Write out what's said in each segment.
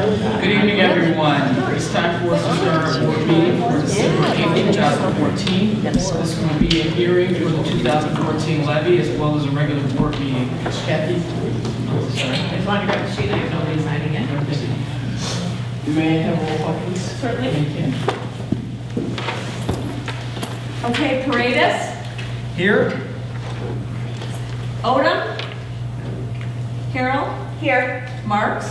Good evening, everyone. It's time for us to start our board meeting for December 8th, 2014. This will be a hearing for the 2014 levy as well as a regular board meeting. Kathy? Sorry. I just wanted to grab the sheet, there's nobody signing it. May I have a roll call, please? Certainly. Thank you. Okay, Paredes, Here? Odom, Carroll. Here. Marks.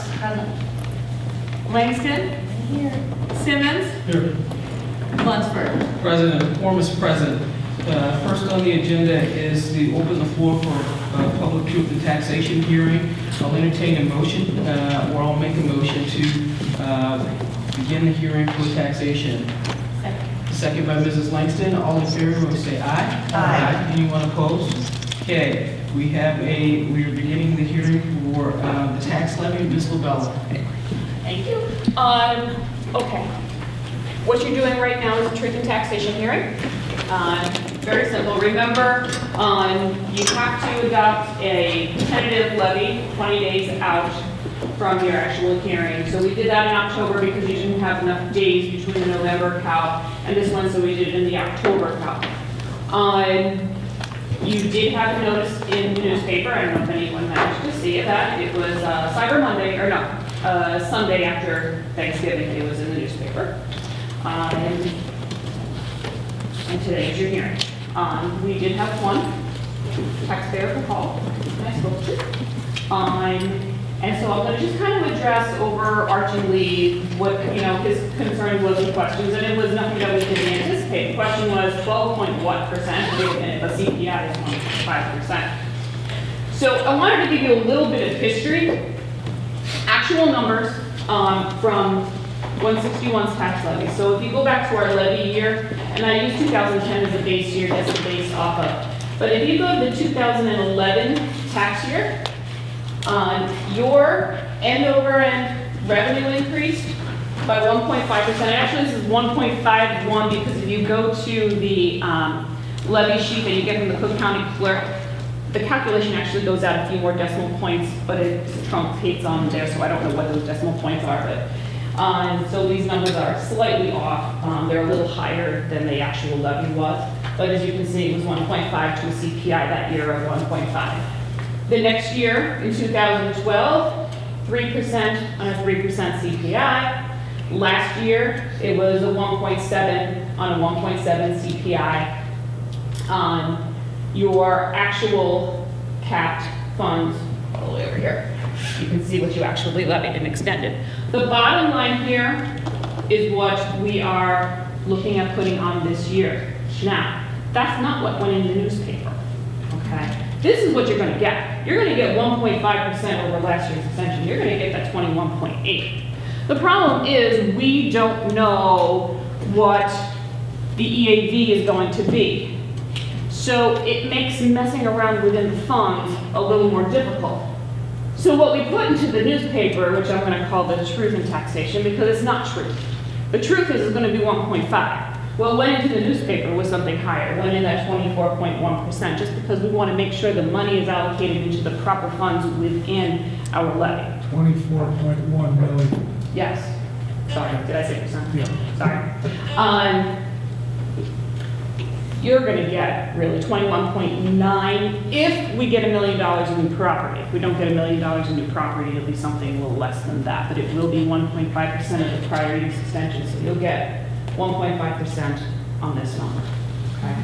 Langston. Here. Simmons. Here. Lunsford. President, quorum is present. First on the agenda is the open the floor for public truth and taxation hearing. I'll entertain a motion, or I'll make a motion to begin the hearing for taxation. Second by Mrs. Langston. All in favor, will say aye. Aye. Anyone opposed? Okay, we are beginning the hearing for the tax levy. Ms. LaBella. Thank you. Okay. What you're doing right now is a truth and taxation hearing. Very simple. Remember, you have to adopt a tentative levy 20 days out from your actual hearing. So we did that in October because you didn't have enough days between the November count and this one, so we did it in the October count. You did have a notice in the newspaper. I don't know if anyone managed to see it. That it was Cyber Monday, or no, Sunday after Thanksgiving. It was in the newspaper. And today is your hearing. We did have one taxpayer call, and I spoke to. And so I'm going to just kind of address overarchingly what, his concern was and questions, and it was nothing that we didn't anticipate. The question was 12.what%, and the CPI is 1.5%. So I wanted to give you a little bit of history, actual numbers from 161's tax levy. So if you go back to our levy year, and I use 2010 as a base year, that's the base off of. But if you go to the 2011 tax year, your end over end revenue increased by 1.5%. Actually, this is 1.51 because if you go to the levy sheet that you get from the Cook County clerk, the calculation actually goes out a few more decimal points, but it truncates on there, so I don't know what those decimal points are. But so these numbers are slightly off. They're a little higher than the actual levy was. But as you can see, it was 1.5 to a CPI that year of 1.5. The next year, in 2012, 3% on a 3% CPI. Last year, it was a 1.7 on a 1.7 CPI. Your actual capped funds, all the way over here, you can see what you actually levied and extended. The bottom line here is what we are looking at putting on this year. Now, that's not what went in the newspaper, okay? This is what you're going to get. You're going to get 1.5% over last year's extension. You're going to get that 21.8. The problem is we don't know what the EAV is going to be. So it makes messing around within the funds a little more difficult. So what we put into the newspaper, which I'm going to call the truth in taxation, because it's not truth. The truth is it's going to be 1.5. What went into the newspaper was something higher, went in at 24.1%, just because we want to make sure the money is allocated into the proper funds within our levy. 24.1 million. Yes. Sorry, did I say percent? Yeah. Sorry. You're going to get really 21.9 if we get $1 million in new property. If we don't get $1 million in new property, it'll be something a little less than that, but it will be 1.5% of the prior use extension, so you'll get 1.5% on this number, okay?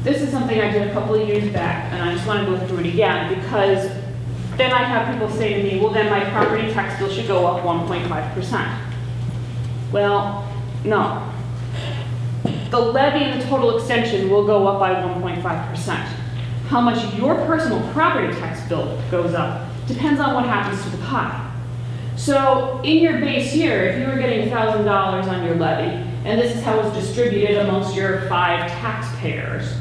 This is something I did a couple of years back, and I just want to go through it again, because then I have people say to me, well, then my property tax bill should go up 1.5%. Well, no. The levy and the total extension will go up by 1.5%. How much your personal property tax bill goes up depends on what happens to the pie. So in your base year, if you were getting $1,000 on your levy, and this is how it's distributed amongst your 5 taxpayers,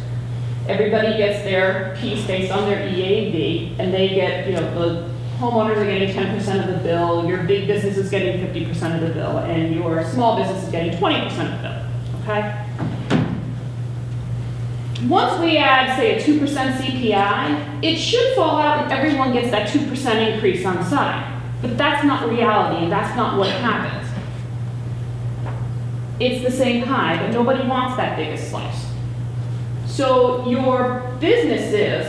everybody gets their piece based on their EAV, and they get, the homeowners are getting 10% of the bill, your big business is getting 50% of the bill, and your small business is getting 20% of the bill, okay? Once we add, say, a 2% CPI, it should fall out and everyone gets that 2% increase on the side. But that's not reality, and that's not what happens. It's the same pie, but nobody wants that biggest slice. So your businesses,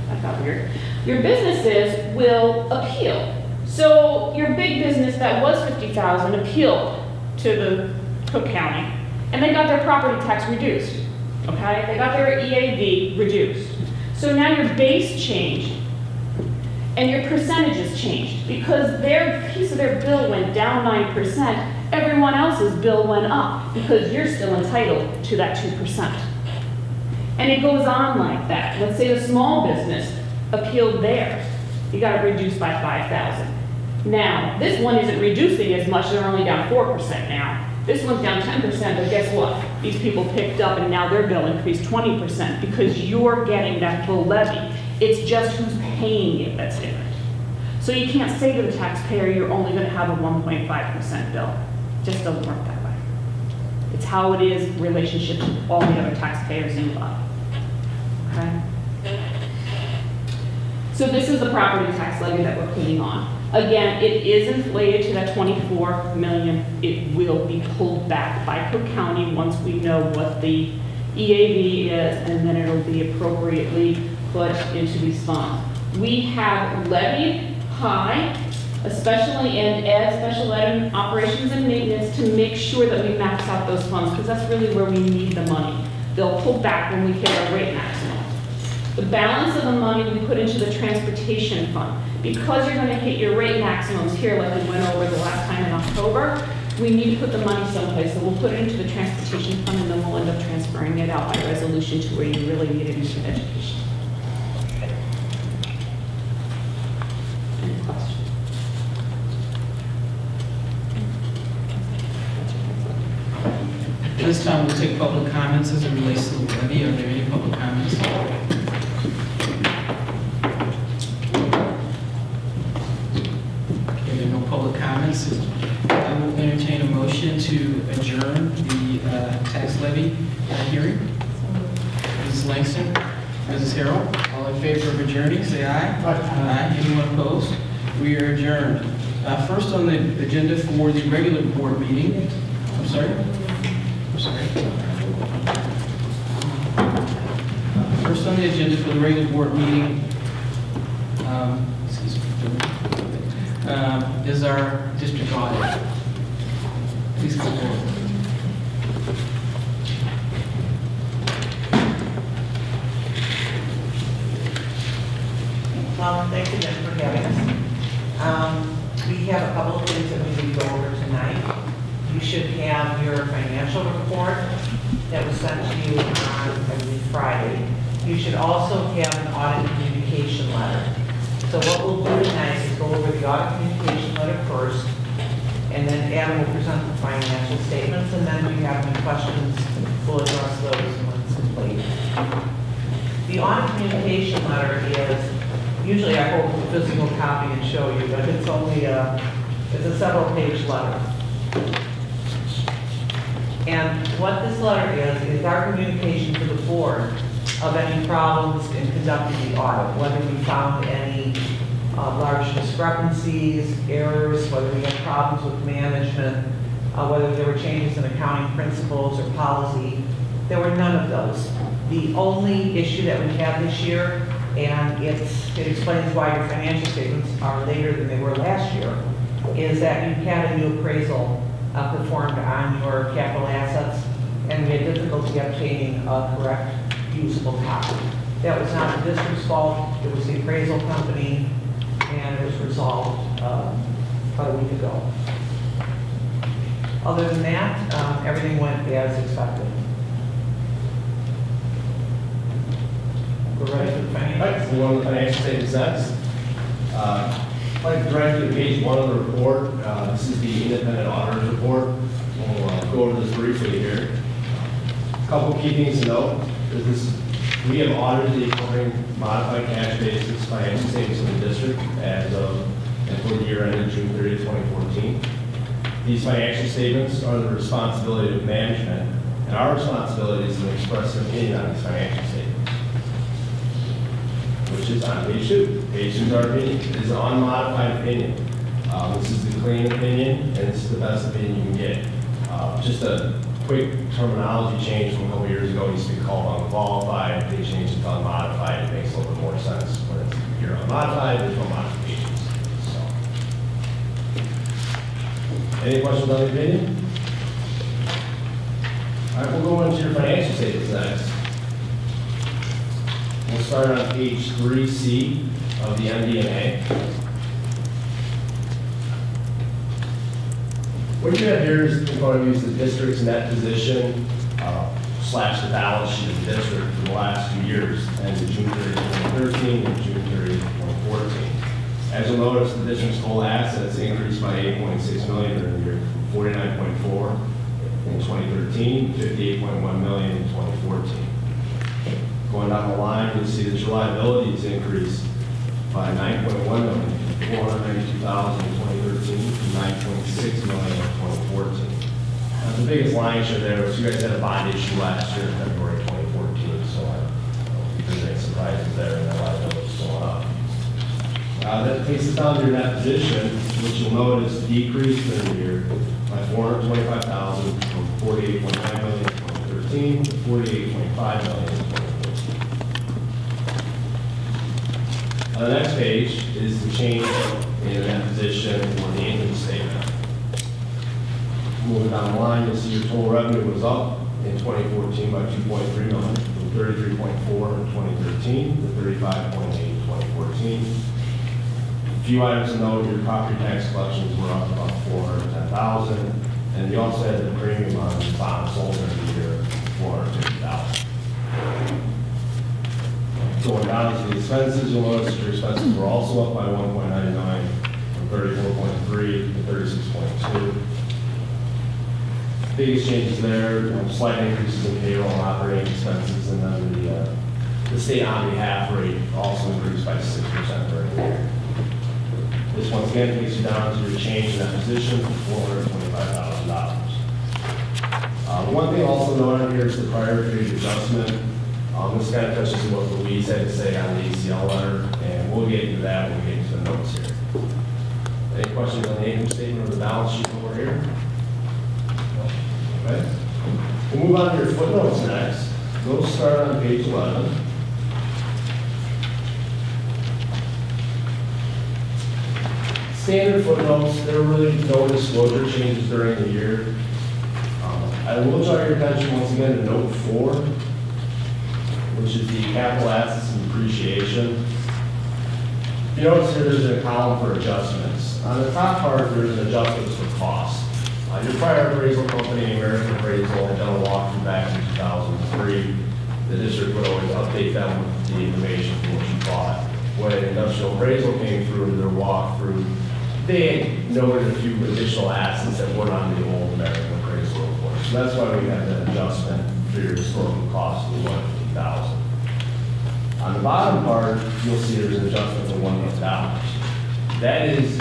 that got weird, your businesses will appeal. So your big business that was 50,000 appealed to the Cook County, and they got their property tax reduced, okay? They got their EAV reduced. So now your base changed, and your percentages changed, because their piece of their bill went down 9%, everyone else's bill went up, because you're still entitled to that 2%. And it goes on like that. Let's say the small business appealed theirs. You got it reduced by 5,000. Now, this one isn't reducing as much, they're only down 4% now. This one's down 10%, but guess what? These people picked up and now their bill increased 20% because you're getting that full levy. It's just who's paying it that's different. So you can't say to the taxpayer, you're only gonna have a 1.5% bill. It just doesn't work that way. It's how it is in relationship to all the other taxpayers involved. Okay? So this is the property tax levy that we're putting on. Again, it is inflated to that 24 million. It will be pulled back by Cook County once we know what the EAV is, and then it'll be appropriately put into these funds. We have levied high, especially in special ed and operations and maintenance, to make sure that we max out those funds, because that's really where we need the money. They'll pull back when we hit our rate maximum. The balance of the money we put into the transportation fund. Because you're going to hit your rate maximums here like we went over the last time in October, we need to put the money someplace. So we'll put it into the transportation fund, and then we'll end up transferring it out by resolution to where you really need it into education. Any questions? This time we'll take public comments as it relates to the levy. Are there any public comments? Okay, there are no public comments. I will entertain a motion to adjourn the tax levy hearing. Mrs. Langston, Mrs. Harrell, all in favor of adjourning, say aye. Aye. Anyone opposed? We are adjourned. First on the agenda for the regular board meeting, I'm sorry? First on the agenda for the regular board meeting is our district audit. Please come forward. Thank you, Jen, for having us. We have a couple of things that we need to go over tonight. You should have your financial report that was sent to you on, I believe, Friday. You should also have an audit communication letter. So what we'll do tonight is go over the audit communication letter first, and then Adam will present the financial statements, and then if you have any questions, we'll address those when it's complete. The audit communication letter is, usually I hold a physical copy and show you, but it's only it's a several-page letter. And what this letter is our communication to the board of any problems in conducting the audit, whether we found any large discrepancies, errors, whether we had problems with management, whether there were changes in accounting principles or policy. There were none of those. The only issue that we have this year, and it explains why your financial statements are later than they were last year, is that you had a new appraisal performed on your capital assets, and we had difficulty obtaining a correct usable copy. That was not the district's fault, it was the appraisal company, and it was resolved about a week ago. Other than that, everything went as expected. We're ready for the financials. Right, we want the financial statements next. I'd like to direct you to page 1 of the report. This is the independent auditor's report. We'll go over this briefly here. A couple key things to note is we have audited the according modified cash basis financial statements of the district as of and for the year ended June 30, 2014. These financial statements are the responsibility of management, And our responsibility is to express an opinion on these financial statements, which is on page 2. Page 2 is our opinion. It is an unmodified opinion. This is the clean opinion, and this is the best opinion you can get. Just a quick terminology change from a couple years ago. It used to be called unqualified. They changed it to unmodified. It makes a little bit more sense when it's here unmodified. There's no modifications. So, any questions on the opinion? All right, we'll go into your financial statements next. We'll start on page 3C of the MD&A. What you have here is in front of you is the district's net position slash the balance sheet of the district for the last 2 years, and June 30, 2013 and June 30, 2014. As you'll notice, the district's total assets increased by $8.6 million during the year, from $49.4 in 2013, $58.1 million in 2014. Going down the line, you'll see that your liabilities increased by $9.1 million, $492,000 in 2013, to $9.6 million in 2014. Now, the biggest line share there was you guys had a bond issue last year in February 2014, so I don't think there's any surprises there, and that liability's going up. That takes us down to your net position, which you'll notice decreased during the year by $425,000 from $48.9 million in 2013 to $48.5 million in 2014. On the next page is the change in the net position for the income statement. Moving down the line, you'll see your total revenue was up in 2014 by $2.3 million, from $33.4 in 2013 to $35.8 in 2014. A few items to note: your property tax collections were up about $410,000, and you also had the premium on the bonds sold during the year, $450,000. Going down to the expenses, you'll notice your expenses were also up by 1.99 from 34.3 to 36.2. Biggest changes there, slight increases in payroll and operating expenses, and then the state on behalf rate also increased by 6% during the year. This once again takes you down to your change in that position for $425,000. One thing also noted here is the prior period adjustment. This kind of touches on what Louise had to say on the ACL letter, and we'll get into that when we get into the notes here. Any questions on the income statement or the balance sheet over here? No? Okay. We'll move on to your footnotes next. Those start on page 11. Standard footnotes, there were really no disclosure changes during the year. I will draw your attention once again to note 4, which is the capital assets and depreciation. You notice here there's a column for adjustments. On the top part, there's an adjustments for cost. Your prior appraisal company, American Appraisal, had done a walkthrough back in 2003. The district would always update them with the information from what you bought. When industrial appraisal came through in their walkthrough, they noted a few additional assets that weren't on the old American Appraisal report. So that's why we had that adjustment for your historical cost of $150,000. On the bottom part, you'll see there's an adjustment of $1 million. That is,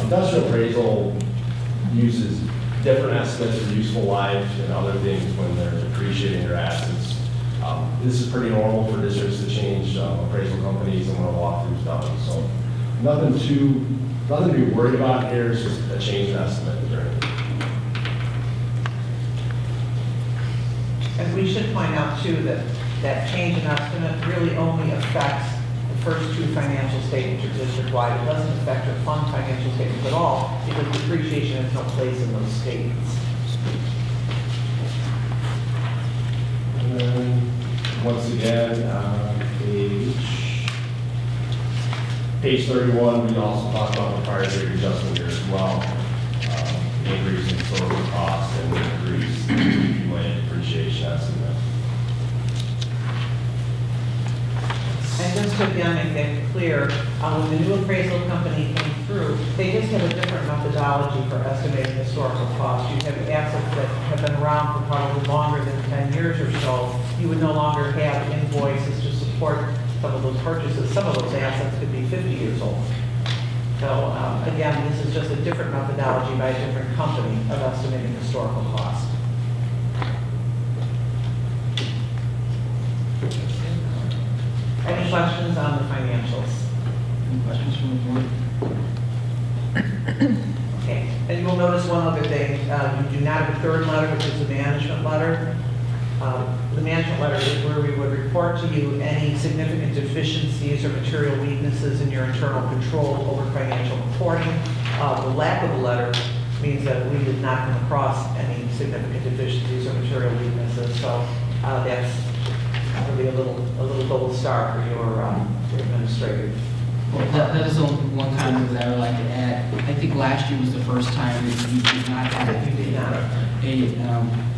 industrial appraisal uses different estimates of useful life and other things when they're depreciating their assets. This is pretty normal for districts to change appraisal companies and when a walkthrough's done. So nothing to be worried about here. It's just a change in estimate. And we should point out too that that change in estimate really only affects the first 2 financial statements are district-wide. It doesn't affect your fund financial statements at all because depreciation has no place in those statements. And then, once again, page 31, we also talked about the prior period adjustment here as well. Increase in total cost and increase in accumulated depreciation estimate. And just to again make that clear, when the new appraisal company came through, they just have a different methodology for estimating historical costs. You have assets that have been around for probably longer than 10 years or so. You would no longer have invoices to support some of those purchases. Some of those assets could be 50 years old. So again, this is just a different methodology by a different company of estimating historical cost. Any questions on the financials? Any questions from the board? Okay, and you will notice one other thing, you do not have a third letter, which is the management letter. The management letter is where we would report to you any significant deficiencies or material weaknesses in your internal control over financial reporting. The lack of a letter means that we did not come across any significant deficiencies or material weaknesses, so that's really a little gold star for your administrative. Well, that is only one comment that I would like to add. I think last year was the first time that you did not have a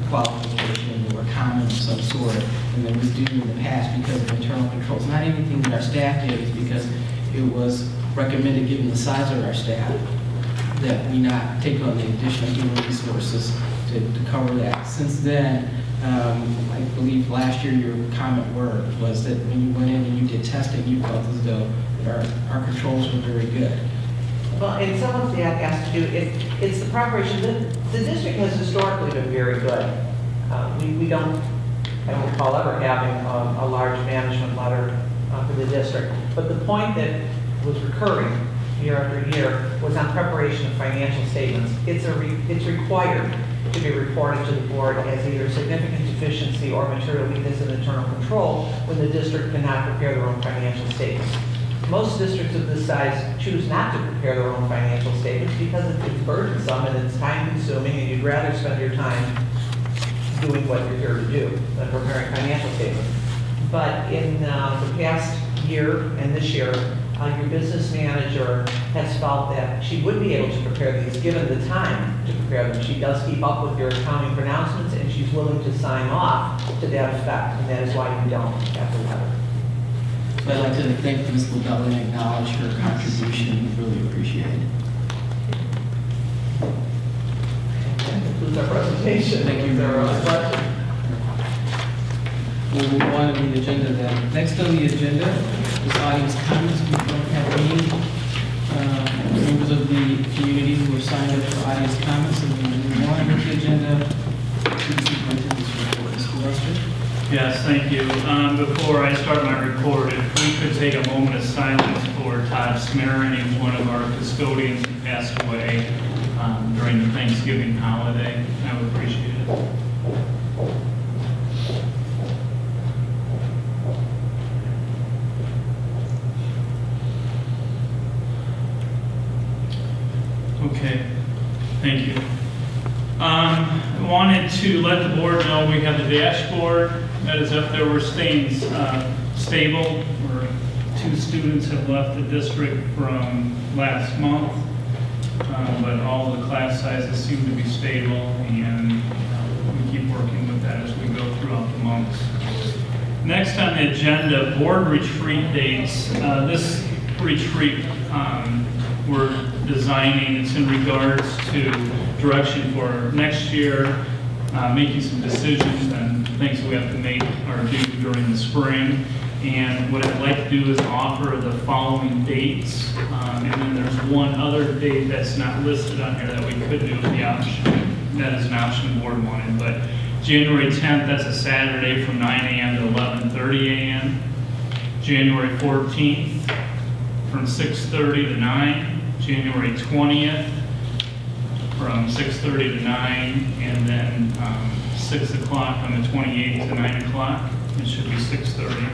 qualification or comment of some sort, and that was due in the past because of internal controls. Not anything that our staff did, is because it was recommended, given the size of our staff, that we not take on the additional human resources to cover that. Since then, I believe last year your comment was that when you went in and you did testing, you felt as though that our controls were very good. Well, and some of that has to do, it's the preparation. The district has historically been very good. We don't, I don't recall ever having a large management letter for the district. But the point that was recurring year after year was on preparation of financial statements. It's required to be reported to the board as either significant deficiency or material weakness in internal control when the district cannot prepare their own financial statements. Most districts of this size choose not to prepare their own financial statements because it's burdensome and it's time consuming, and you'd rather spend your time doing what you're here to do than preparing financial statements. But in the past year and this year, your business manager has felt that she would be able to prepare these given the time to prepare them. She does keep up with your accounting pronouncements, and she's willing to sign off to that effect, and that is why you don't have the letter. So I'd like to thank Ms. LaBelle and acknowledge her contribution. We really appreciate it. That concludes our presentation. Thank you very much. Questions? We'll move on to the agenda then. Next on the agenda is audience comments. We don't have any members of the community who have signed up for audience comments, and we move on with the agenda to the superintendent's report. Mr. Lester? Yes, thank you. Before I start my report, if we could take a moment of silence for Todd Smarin. He was one of our custodians who passed away during the Thanksgiving holiday. I would appreciate it. Okay, thank you. I wanted to let the board know we have the dashboard that is up there. We're staying stable. Two students have left the district from last month, but all the class sizes seem to be stable, and we keep working with that as we go throughout the months. Next on the agenda, board retreat dates. This retreat we're designing, it's in regards to direction for next year, making some decisions and things we have to make or do during the spring. And what I'd like to do is offer the following dates. And then there's one other date that's not listed on here that we could do with the option. That is an option the board wanted. But January 10th, that's a Saturday from 9 a.m. to 11:30 a.m. January 14th from 6:30 to 9. January 20th from 6:30 to 9, and then 6 o'clock on the 28th to 9 o'clock. It should be 6:30.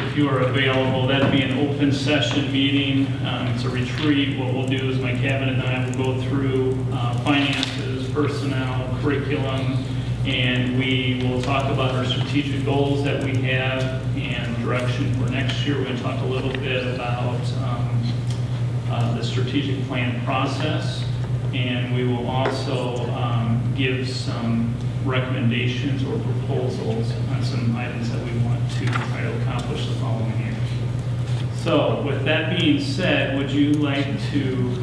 If you are available, that'd be an open session meeting. It's a retreat. What we'll do is my cabinet and I will go through finances, personnel, curriculum, and we will talk about our strategic goals that we have and direction for next year. We're going to talk a little bit about the strategic plan process, and we will also give some recommendations or proposals on some items that we want to try to accomplish the following year. So with that being said, would you like to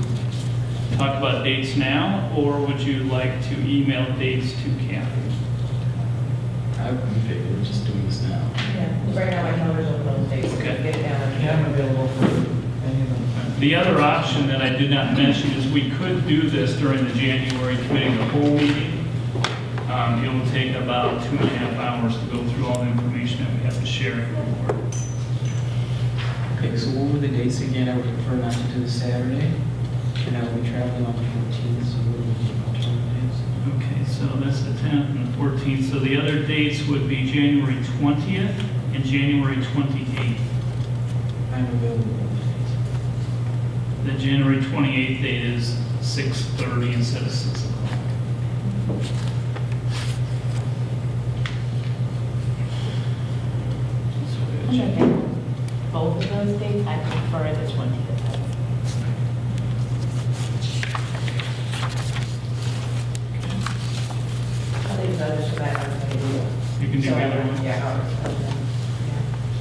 talk about dates now, or would you like to email dates to Kathy? I would be in favor of just doing this now. Yeah, right now my calendar's open those days. Okay. Get down. Yeah, I'm available for any of them. The other option that I did not mention is we could do this during the January committee of the whole meeting. It will take about 2.5 hours to go through all the information that we have to share with the board. Okay, so what were the dates again? I would prefer not to do the Saturday. And I will be traveling on the 14th, so what are the alternate days? Okay, so that's the 10th and the 14th. So the other dates would be January 20th and January 28th. I'm available both days. The January 28th date is 6:30 instead of 6 o'clock. Both of those dates, I prefer the 20th. I think others for that one, maybe. You can do the other one. Yeah.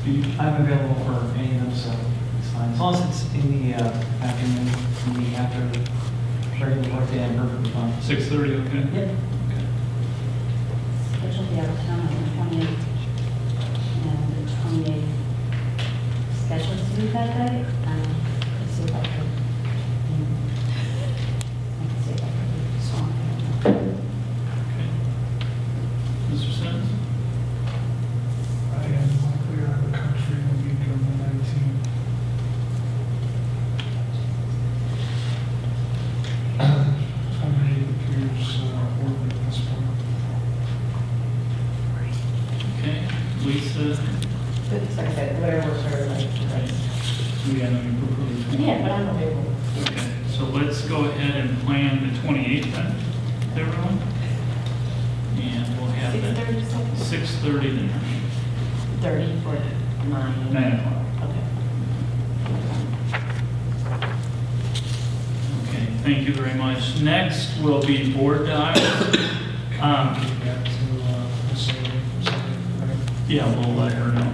Steve? I'm available for any of them, so it's fine. As long as it's in the afternoon, in the after regular work day, I'm perfectly fine. 6:30, okay? Yep. Okay. Schedule the out of town on the 20th and the 28th. Scheduled to be that day. Let's see if I can. I can see if I can do this one. Okay. Mr. Sims? I am likely out of the country the week of the 19th. For me, it appears working at this point. Okay. Lisa? It's like that, whatever works for everybody. Right. Yeah, no, you proposed. Yeah, but I'm available. Okay, so let's go ahead and plan the 28th then, everyone? And we'll have that 6:30 something? 6:30 to 9. 30 for 9. 9 o'clock. Okay. Okay, thank you very much. Next will be board docs. Get back to this area for a second, right? Yeah, we'll let her know.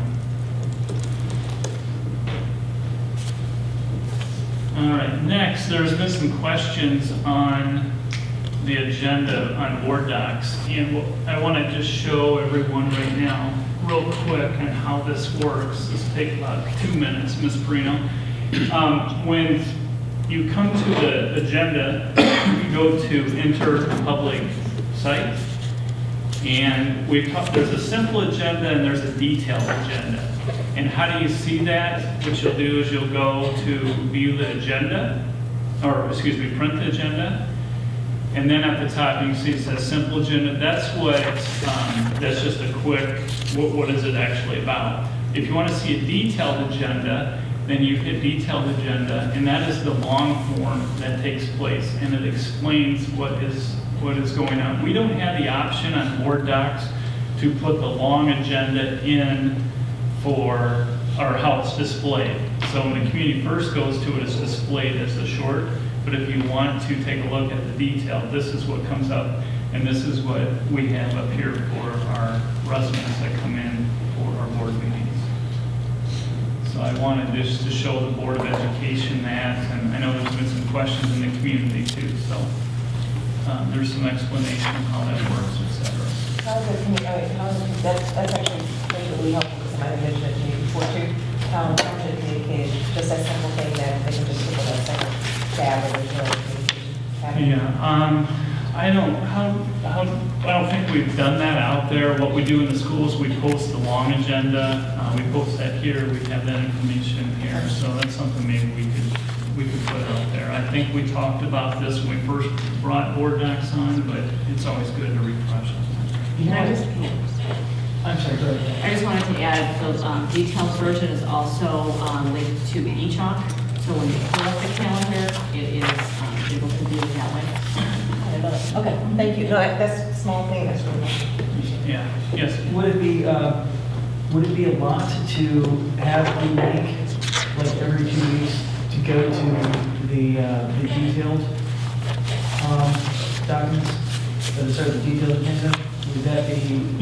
All right, next, there's been some questions on the agenda on board docs. And I want to just show everyone right now, real quick, on how this works. This will take about 2 minutes, Ms. Perino. When you come to the agenda, you go to enter public site. And there's a simple agenda and there's a detailed agenda. And how do you see that? What you'll do is you'll go to view the agenda, or excuse me, print the agenda. And then at the top, you can see it says simple agenda. That's that's just a quick, what is it actually about? If you want to see a detailed agenda, then you hit detailed agenda, and that is the long form that takes place, and it explains what is going on. We don't have the option on board docs to put the long agenda in for, or how it's displayed. So when the community first goes to it, it's displayed as the short, but if you want to take a look at the detail, this is what comes up, and this is what we have up here for our residents that come in for our board meetings. So I wanted just to show the Board of Education that, and I know there's been some questions in the community too, so there's some explanation of how that works, et cetera. That's actually really helpful, because I might have mentioned it to you before too. How to communicate, just that simple thing that they can just look at that second tab or there's no communication. Yeah, I don't think we've done that out there. What we do in the schools, we post the long agenda. We post that here. We have that information here. So that's something maybe we could put out there. I think we talked about this when we first brought board docs on, but it's always good to refresh them. Can I just, I'm sorry, go ahead. I just wanted to add, the detailed version is also linked to eChalk. So when you pull up the calendar, it is able to view it that way. Okay, thank you. No, that's a small thing, that's really nice. Yeah, yes. Would it be a lot to have a link, like every 2 weeks, to go to the detailed documents? The detailed agenda? Would that be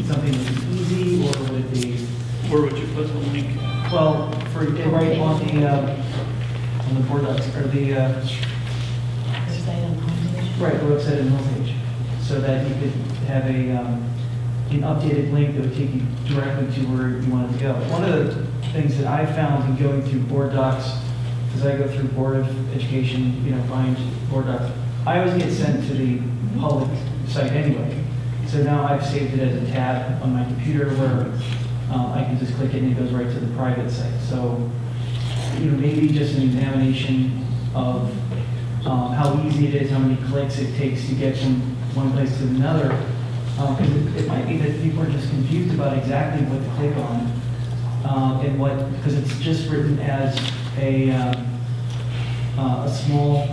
something that's easy, or would it be, Where would you put the link? well, for, right on the board docs, or the, right, the website and homepage, so that you could have an updated link that would take you directly to where you wanted to go. One of the things that I found in going through board docs, because I go through Board of Education, find board docs, I always get sent to the public site anyway. So now I've saved it as a tab on my computer where I can just click it and it goes right to the private site. So, maybe just an examination of how easy it is, how many clicks it takes to get from one place to another. Because it might be that people are just confused about exactly what to click on and what, because it's just written as a small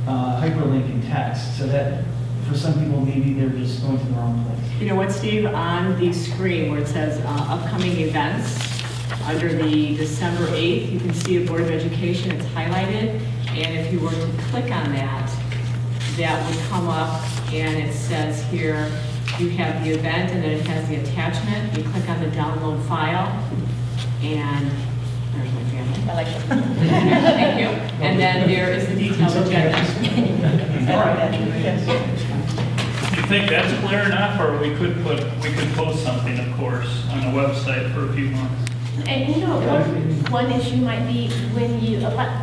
hyperlink in text. So that for some people, maybe they're just going to the wrong place. You know what, Steve, on the screen where it says upcoming events, under the December 8th, you can see a Board of Education, it's highlighted, and if you were to click on that, that would come up, and it says here, you have the event, and then it has the attachment. You click on the download file, and there's my family. I like it. Thank you. And then there is the detailed agenda. You think that's clear enough, or we could post something, of course, on the website for a few months? And one issue might be when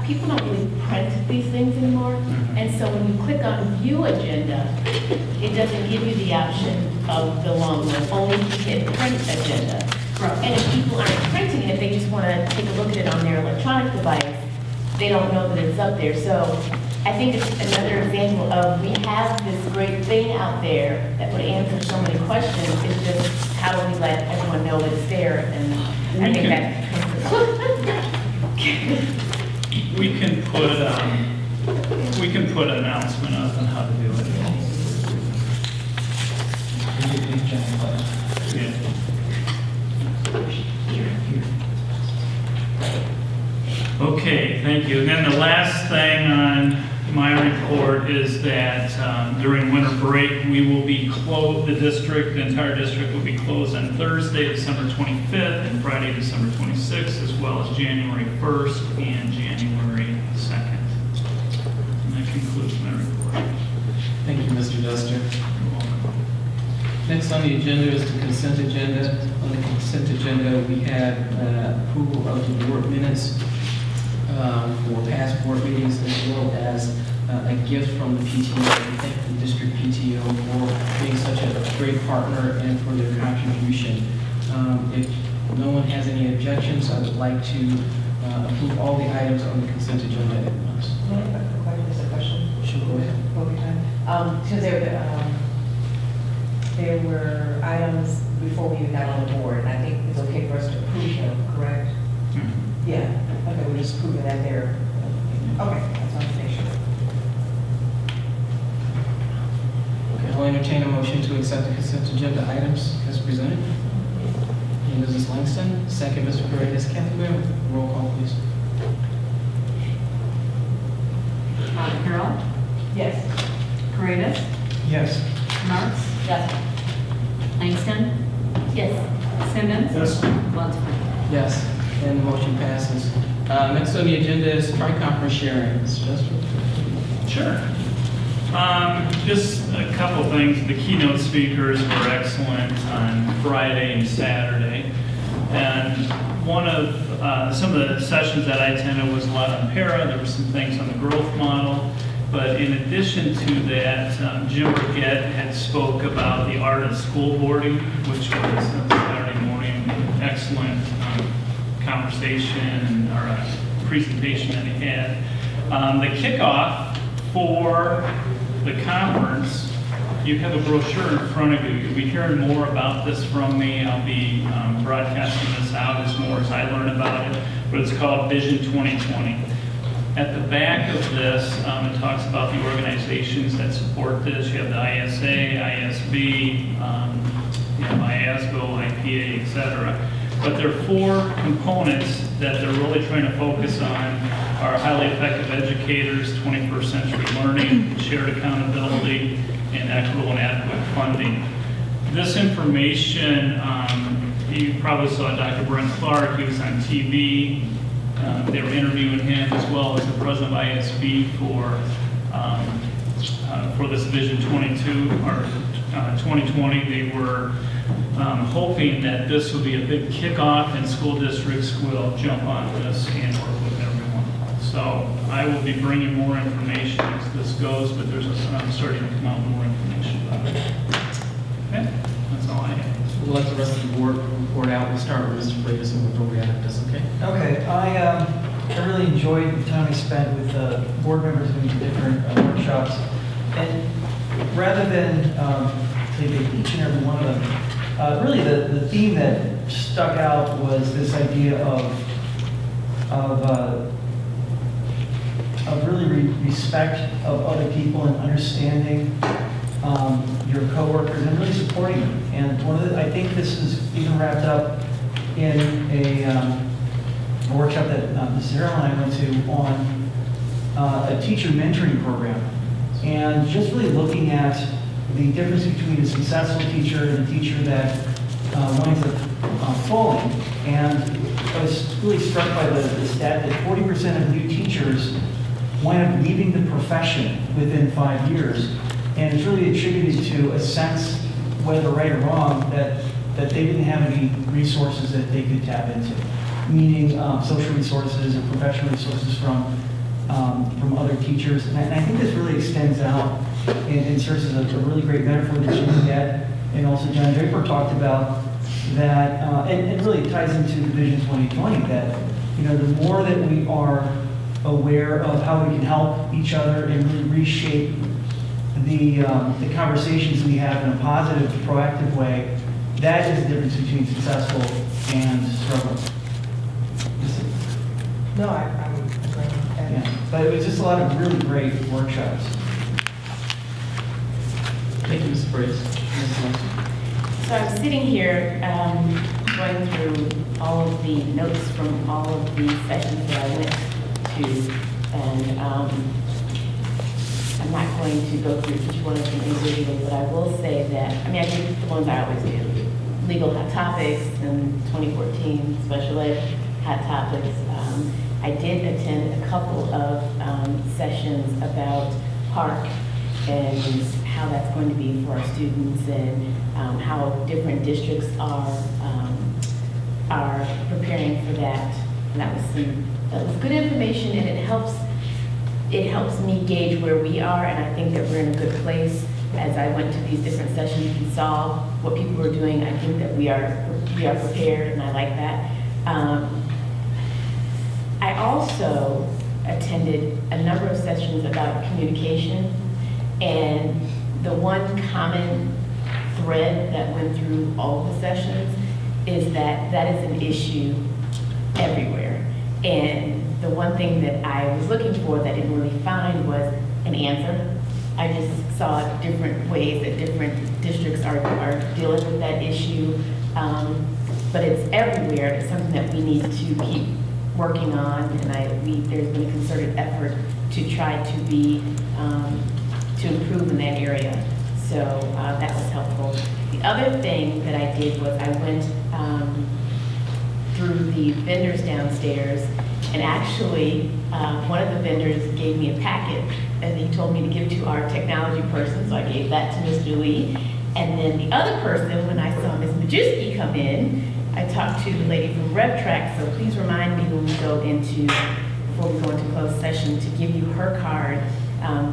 people don't really print these things anymore. And so when you click on view agenda, it doesn't give you the option of the long one, only if you hit print agenda. And if people aren't printing it, they just want to take a look at it on their electronic device, they don't know that it's up there. So I think it's another example of we have this great thing out there that would answer so many questions. It's just how do we let everyone know that it's there? And I think that's We can put an announcement up on how to do it. Yeah. Okay, thank you. And then the last thing on my report is that during winter break, we will be closed, the entire district will be closed on Thursday, December 25th, and Friday, December 26th, as well as January 1st and January 2nd. And that concludes my report. Thank you, Mr. Duster. You're welcome. Next on the agenda is the consent agenda. On the consent agenda, we have approval of the board minutes for past board meetings, as well as a gift from the PTO. We thank the district PTO for being such a great partner and for their contribution. If no one has any objections, I would like to approve all the items on the consent agenda at once. Just a question. Sure, go ahead. So there were items before we even got on the board, and I think it's okay for us to approve them, correct? Yeah, okay, we're just proving that they're, okay, that's what I'm making sure. Okay, I'll entertain a motion to accept the consent agenda items as presented. And Mrs. Langston, second, Mr. Paredes. Kathy, ma'am, roll call, please. Carol, Yes. Paredes, Yes. Marks, Yes. Langston, Yes. Simmons, Lunsford. Yes, and the motion passes. Next on the agenda is tri-conference sharing. Mr. Duster. Sure. Just a couple things. The keynote speakers were excellent on Friday and Saturday. And one of some of the sessions that I attended was a lot on para. There were some things on the growth model. But in addition to that, Jim Burgett had spoke about the art of school boarding, which was Saturday morning. Excellent conversation or presentation that he had. The kickoff for the conference, you have a brochure in front of you. You'll be hearing more about this from me. I'll be broadcasting this out as more as I learn about it, but it's called Vision 2020. At the back of this, it talks about the organizations that support this. You have the ISA, ISB, you have IASGO, IPA, et cetera. But there are four components that they're really trying to focus on are highly effective educators, 21st century learning, shared accountability, and equitable and adequate funding. This information, you probably saw Dr. Brent Clark. He was on TV. They were interviewing him as well as the president of ISB for this Vision 2020. They were hoping that this would be a big kickoff and school districts will jump on this and work with everyone. So I will be bringing more information as this goes, but I'm starting to come out with more information about it. Okay, that's all I have. We'll let the rest of the board report out. We'll start with Mr. Freitas and we'll go at it, if that's okay? Okay, I really enjoyed the time I spent with board members doing different workshops. And rather than take each and every one of them, really the theme that stuck out was this idea of really respect of other people and understanding your coworkers and really supporting them. And I think this is even wrapped up in a workshop that Mrs. Harrell and I went to on a teacher mentoring program. And just really looking at the difference between a successful teacher and a teacher that winds up falling. And I was really struck by the stat that 40% of new teachers wind up leaving the profession within 5 years. And it's really attributed to a sense, whether right or wrong, that they didn't have any resources that they could tap into, meaning social resources or professional resources from other teachers. And I think this really extends out and serves as a really great metaphor that Jim had and also John Draper talked about, that, and it really ties into the Vision 2020, that, the more that we are aware of how we can help each other and really reshape the conversations we have in a positive, proactive way, that is the difference between successful and struggle. No, I would agree. Yeah, but it was just a lot of really great workshops. Thank you, Mr. Freitas. Mrs. Lawson. So I'm sitting here going through all of the notes from all of the sessions that I went to, and I'm not going to go through each one of them individually, but I will say that, I did the ones I always do. Legal hot topics and 2014 special ed hot topics. I did attend a couple of sessions about PARC and how that's going to be for our students and how different districts are preparing for that. And that was good information, and it helps me gauge where we are, and I think that we're in a good place. As I went to these different sessions and saw what people were doing, I think that we are prepared, and I like that. I also attended a number of sessions about communication, and the one common thread that went through all the sessions is that is an issue everywhere. And the one thing that I was looking for that I didn't really find was an answer. I just saw different ways that different districts are dealing with that issue. But it's everywhere. It's something that we need to keep working on, and there's been a concerted effort to try to improve in that area. So that was helpful. The other thing that I did was I went through the vendors downstairs, and actually one of the vendors gave me a packet, and he told me to give to our technology person, so I gave that to Mr. Lee. And then the other person, when I saw Ms. Majewski come in, I talked to the lady from RevTrack, so please remind me when we go before we go into closed session, to give you her card,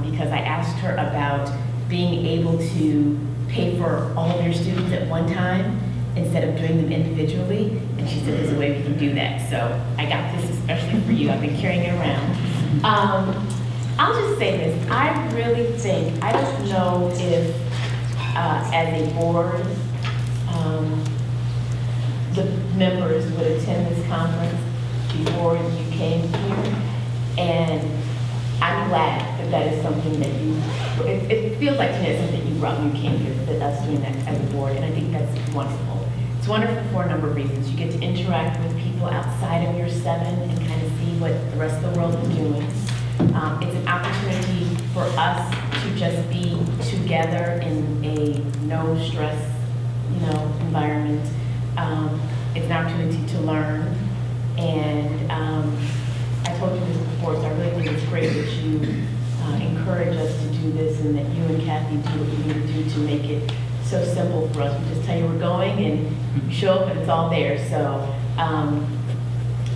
because I asked her about being able to pay for all of your students at one time instead of doing them individually, and she said there's a way we can do that. So I got this especially for you. I've been carrying it around. I'll just say this. I really think, I don't know if as a board, the members would attend this conference before you came here, and I'm glad that is something that it feels like to me it's something you brought when you came here, that us doing that as a board, and I think that's wonderful. It's wonderful for a number of reasons. You get to interact with people outside of your 7 and kind of see what the rest of the world is doing. It's an opportunity for us to just be together in a no-stress, environment. It's an opportunity to learn, and I told you this before, so I really think it's great that you encourage us to do this, and that you and Kathy do what you need to do to make it so simple for us. We just tell you we're going, and you show up, and it's all there. So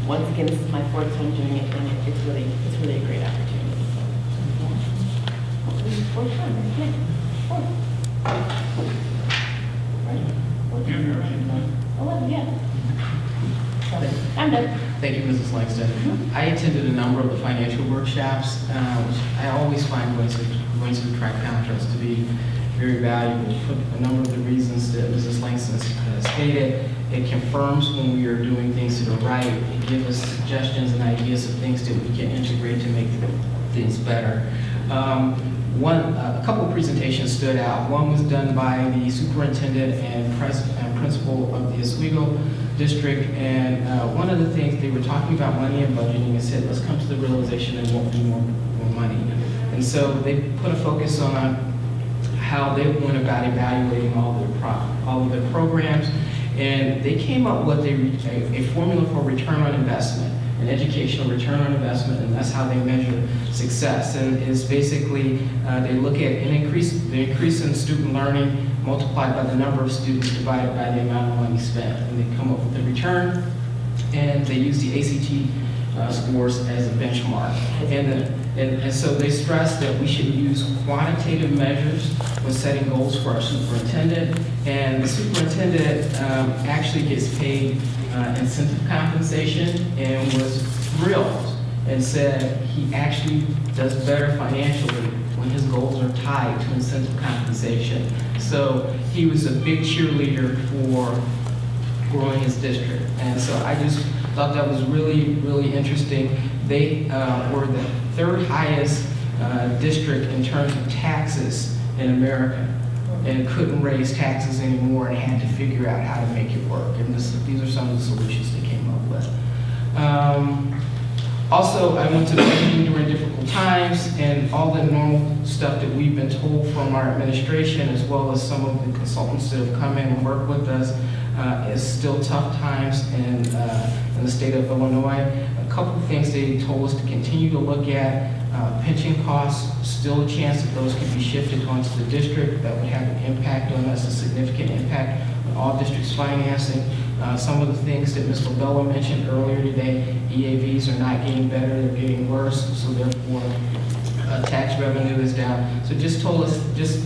once again, this is my 4th time doing it, and it's really a great opportunity. So, 4th time, yeah. 4th. 11, yeah. I'm done. Thank you, Mrs. Langston. I attended a number of the financial workshops, which I always find going to Tri-Contrast to be very valuable for a number of the reasons that Mrs. Langston stated. It confirms when we are doing things to the right. It gives us suggestions and ideas of things that we can integrate to make things better. A couple of presentations stood out. One was done by the superintendent and principal of the Oswego district, and one of the things they were talking about money and budgeting and said, let's come to the realization that we won't do more money. And so they put a focus on how they went about evaluating all of their programs, and they came up with a formula for return on investment, an educational return on investment, and that's how they measure success. And it's basically, they look at the increase in student learning multiplied by the number of students divided by the amount of money spent. And they come up with a return, and they use the ACT scores as a benchmark. And so they stress that we should use quantitative measures when setting goals for our superintendent. And the superintendent actually gets paid incentive compensation and was thrilled and said he actually does better financially when his goals are tied to incentive compensation. So he was a big cheerleader for growing his district. And so I just thought that was really, really interesting. They were the third highest district in terms of taxes in America, and couldn't raise taxes anymore and had to figure out how to make it work. And these are some of the solutions they came up with. Also, I went to the meeting during difficult times, and all the normal stuff that we've been told from our administration, as well as some of the consultants that have come in and worked with us, is still tough times in the state of Illinois. A couple of things they told us to continue to look at. Pension costs, still a chance that those could be shifted onto the district. That would have an impact on us, a significant impact on all districts' financing. Some of the things that Ms. Lobella mentioned earlier today, EAVs are not getting better, they're getting worse, so therefore tax revenue is down. So just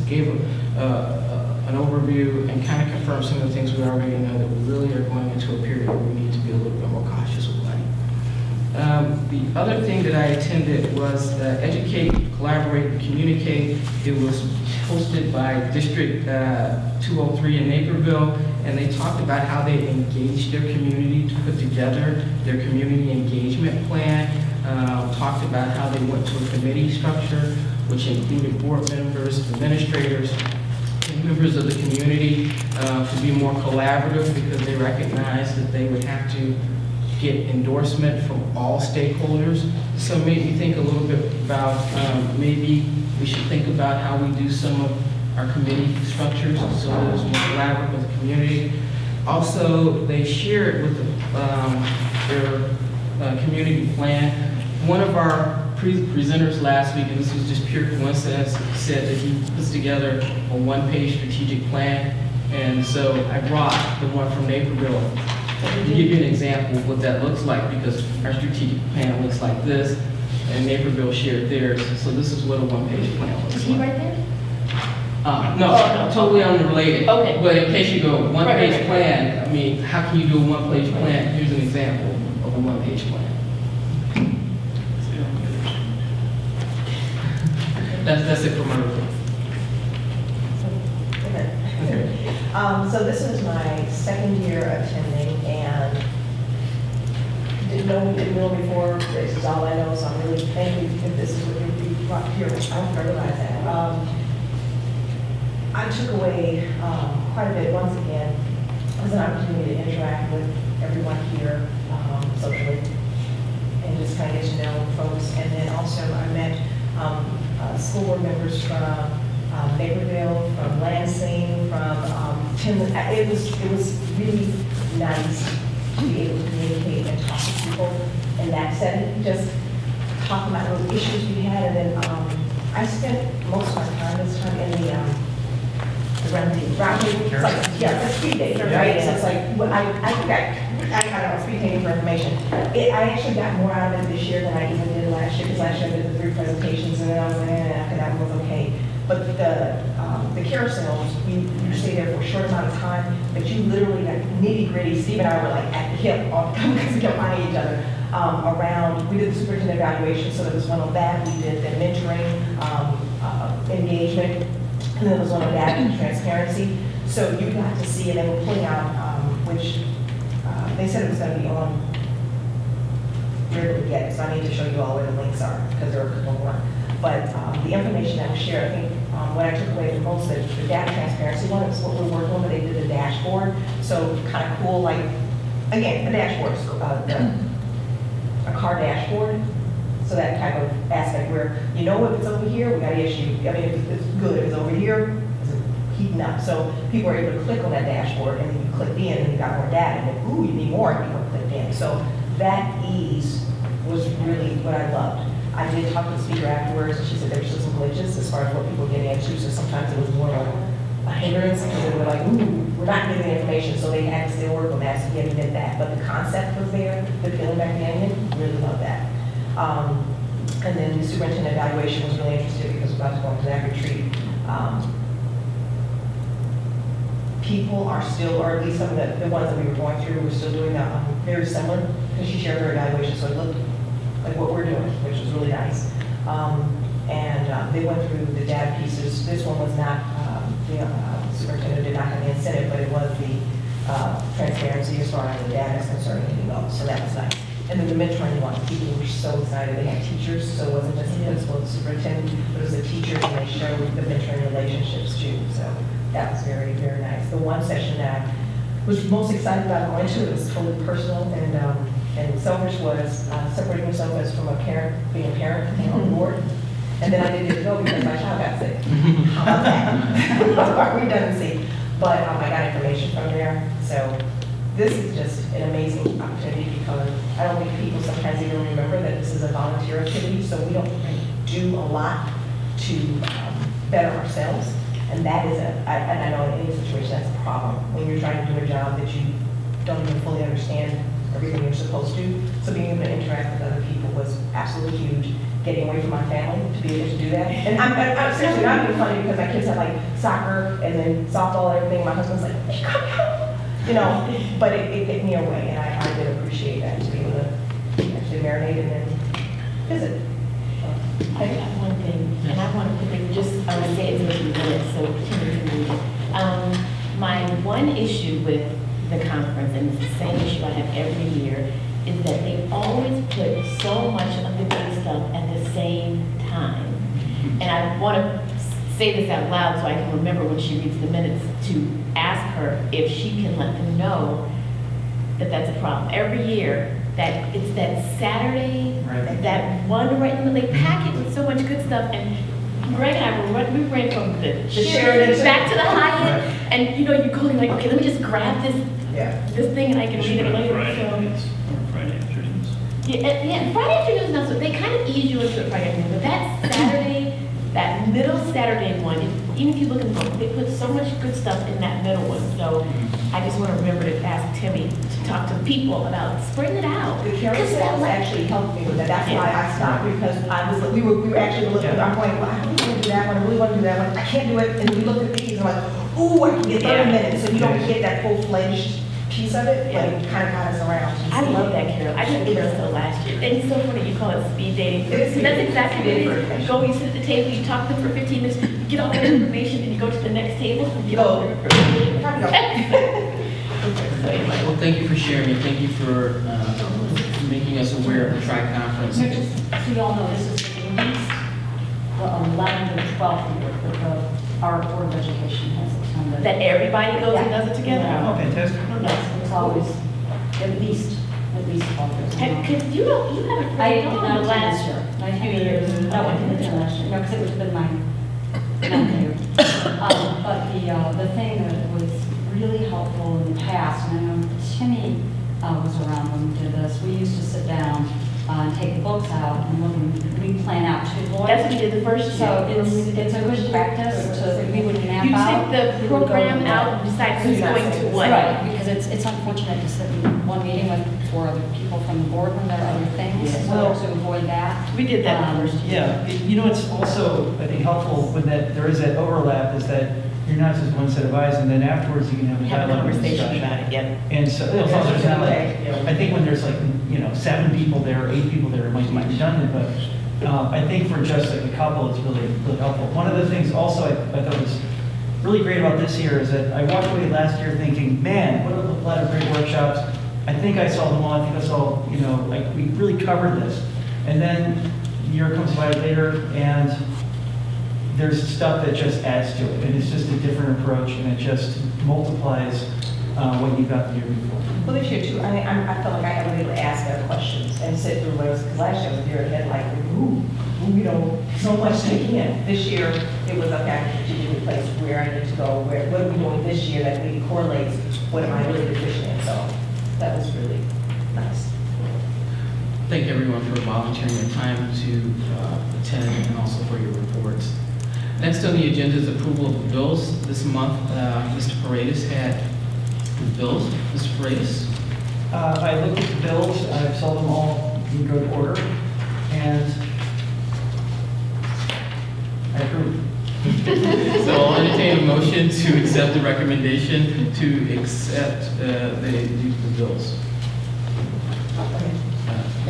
gave an overview and kind of confirmed some of the things we already know, that we really are going into a period where we need to be a little bit more cautious with money. The other thing that I attended was Educate, Collaborate, and Communicate. It was hosted by District 203 in Naperville, and they talked about how they engaged their community to put together their community engagement plan. Talked about how they went to a committee structure, which included board members, administrators, and members of the community to be more collaborative, because they recognized that they would have to get endorsement from all stakeholders. So it made me think a little bit about maybe we should think about how we do some of our committee structures so that it's more collaborative with the community. Also, they shared with their community plan. One of our presenters last week, and this was just pure coincidence, said that he puts together a one-page strategic plan. And so I brought the one from Naperville to give you an example of what that looks like, because our strategic plan looks like this, and Naperville shared theirs. So this is what a one-page plan looks like. Is he right there? No, totally unrelated. Okay. But in case you go one-page Right. plan, I mean, how can you do a one-page plan? Here's an example of a one-page plan. That's it for my report. So this is my second year attending, and didn't know before. This is all I know, so I'm really thankful if this is what you brought here. I don't realize that. I took away quite a bit, once again, as an opportunity to interact with everyone here socially, and just kind of get to know folks. And then also I met school board members from Naperville, from Lansing, from Tim. It was really nice to be able to communicate and talk to people in that setting, just talk about those issues we had. And then I spent most of my time this time in the round table. It's like, yeah, that's free data, right? So it's like, well, I think I don't know, free data for information. I actually got more out of it this year than I even did last year, because last year I did the 3 presentations, and then I was like, after that was okay. But the carousels, you stay there for a short amount of time, but you literally, like nitty gritty, Steve and I were like at the hip, because we kept finding each other, around, we did the superintendent evaluation, so there was one on that, we did the mentoring, engagement, and then there was one on that, and transparency. So you got to see it, and we're pulling out, which, they said it was gonna be on, where did we get it? So I need to show you all where the links are, because there are a couple more. But the information that was shared, I think, what I took away from most of the data transparency one, is what we're working on, but they did a dashboard. So kind of cool, like, again, a dashboard, a car dashboard. So that type of aspect where, you know, if it's over here, we got an issue. I mean, if it's good, if it's over here, it's heating up. So people are able to click on that dashboard, and then you clicked in, and you got more data, and then, ooh, you need more, and people clicked in. So that ease was really what I loved. I did talk to the speaker afterwards, and she said there were still some glitches as far as what people were getting into, so sometimes it was more like a hindrance, because they were like, ooh, we're not getting the information, so they had to still work on that, so you did that. But the concept was there, the peeling back the onion, really loved that. And then the superintendent evaluation was really interested, because we're about to go into that retreat. People are still, or at least some of the ones that we were going through, were still doing that very similar, because she shared her evaluation, so it looked like what we're doing, which was really nice. They went through the data pieces. This one was not, the superintendent did not have the incentive, but it was the transparency as far as the data is concerned, and so that was nice. And then the mentoring one, people were so excited. They had teachers, so it wasn't just the principal, the superintendent, but it was the teachers, and they showed the mentoring relationships too. So that was very, very nice. The one session that I was most excited about going to, it was totally personal and selfish, was separating myself as from a parent, being a parent and on board. And then I didn't get to go because my child got sick. How about that? Redundancy. But I got information from there. So this is just an amazing opportunity, because I don't think people sometimes even remember that this is a volunteer activity, so we don't do a lot to better ourselves. And that is and I know in any situation that's a problem, when you're trying to do a job that you don't even fully understand everything you're supposed to. So being able to interact with other people was absolutely huge. Getting away from my family to be able to do that. And I'm seriously not being funny, because my kids have like soccer and then softball and everything. My husband's like, hey, come here. You know, but it gave me away, and I did appreciate that, to be able to actually marinate and then visit. I have one thing, and I want to quickly just, I would say it's in a few minutes, so Timmy can read it. My one issue with the conference, and it's the same issue I have every year, is that they always put so much of the good stuff at the same time. And I want to say this out loud so I can remember when she reads the minutes, to ask her if she can let them know that that's a problem. Every year, that it's that Saturday, that one right, when they pack it with so much good stuff, and Greg and I we ran from the Sheridan back to the Hyatt, and you know, you go, you're like, okay, let me just grab this thing and I can read it later. Friday afternoons. Yeah, Friday afternoons, not so, they kind of ease you into it Friday afternoon, but that Saturday, that middle Saturday one, even if you look at the book, they put so much good stuff in that middle one. So I just want to remember to ask Timmy to talk to people about spreading it out. The carousels actually helped me with that. That's why I stopped, because we were actually looking, I'm going, well, I really want to do that one, I really want to do that one, I can't do it. And we looked at these and I'm like, ooh, I can get 30 minutes. So you don't get that full-fledged piece of it, but it kind of got us around. I love that, Carol. I did carousel last year. And it's so funny, you call it speed dating. That's exactly what it is. You go, you sit at the table, you talk to them for 15 minutes, you get all the information, and you go to the next table, and you get all the information. So anyway. Well, thank you for sharing, and thank you for making us aware of the track conference. So just so you all know, this is at least the 11th and 12th year that our Board of Education has attended. That everybody goes and does it together? Yeah. Oh, fantastic. Yes, it's always at least 12 years. Because you haven't I really did gone not the attend last this year. I few years. I went to the last year. No, because it would have been my ninth year. But the thing that was really helpful in the past, and I know Timmy was around when we did this, we used to sit down and take the books out and look, and we plan out 2 avoid. That's what we did the first year. So it's a good practice to, we would map You out. take the program out and decide who's going to what. Right, because it's unfortunate to sit in one meeting with 4 other people from the board when there are other things, Yeah. so to avoid that. We did that the first year. Yeah, you know, it's also, I think, helpful when there is that overlap, is that you're not just one set of eyes, and then afterwards you can have a Have a dialogue and conversation discussion. about it, yep. And so, as long as there's not like, I think when there's like, 7 people there, or 8 people there, it might be redundant, but I think for just like a couple, it's really, really helpful. One of the things also I thought was really great about this year is that I walked away last year thinking, man, what a lot of great workshops. I think I saw them all, I think I saw, like, we really covered this. And then the year comes by later, and there's stuff that just adds to it, and it's just a different approach, and it just multiplies what you got the year before. Well, this year too, I felt like I had to be able to ask our questions and sit through those, because last year I was very ahead, like, so much to take in. This year, it was, okay, I need to do a place where I need to go, what are we doing this year that really correlates, what am I really deficient in, so that was really nice. Thank everyone for volunteering your time to attend and also for your reports. Next on the agenda is approval of the bills. This month, Mr. Paredes had the bills. Mr. Paredes? I looked at the bills, I saw them all in good order, and I approve. So I'll entertain a motion to accept the recommendation to accept the bills.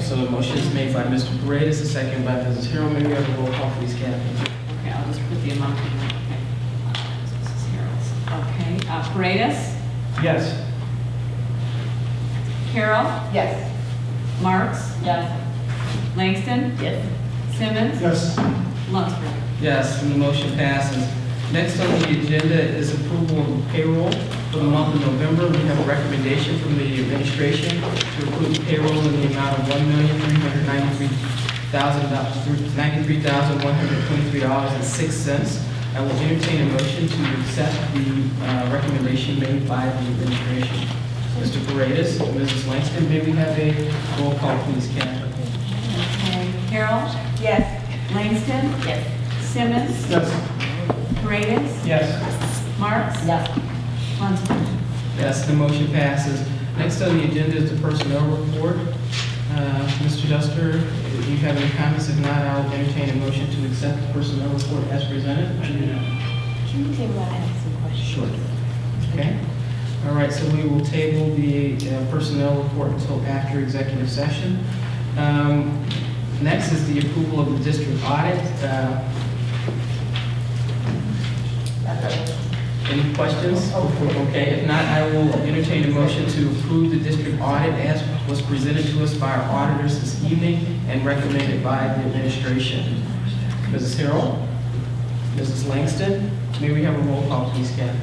So the motion is made by Mr. Paredes, a second by Mrs. Harrell. May we have a roll call, please, Kathy? Okay, I'll just put the amount in. Okay, Paredes, Yes. Carroll, Yes. Marks, Yes. Langston, Yes. Simmons, Yes. Lunsford. Yes, and the motion passes. Next on the agenda is approval of payroll for the month of November. We have a recommendation from the administration to approve payroll in the amount of $1,393,123.06. I will entertain a motion to accept the recommendation made by the administration. Mr. Paredes, Mrs. Langston, may we have a roll call, please, Kathy? Okay, Carroll, Yes. Langston, Yes. Simmons, Yes. Paredes, Yes. Marks, Yes. Lunsford. Yes, the motion passes. Next on the agenda is the personnel report. Mr. Duster, do you have any comments? If not, I'll entertain a motion to accept the personnel report as presented. Can you table that? I have some questions. Sure. Okay. All right, so we will table the personnel report until after executive session. Next is the approval of the district audit. Any questions? Okay, if not, I will entertain a motion to approve the district audit as was presented to us by our auditors this evening and recommended by the administration. Mrs. Harrell? Mrs. Langston? May we have a roll call, please, Kathy?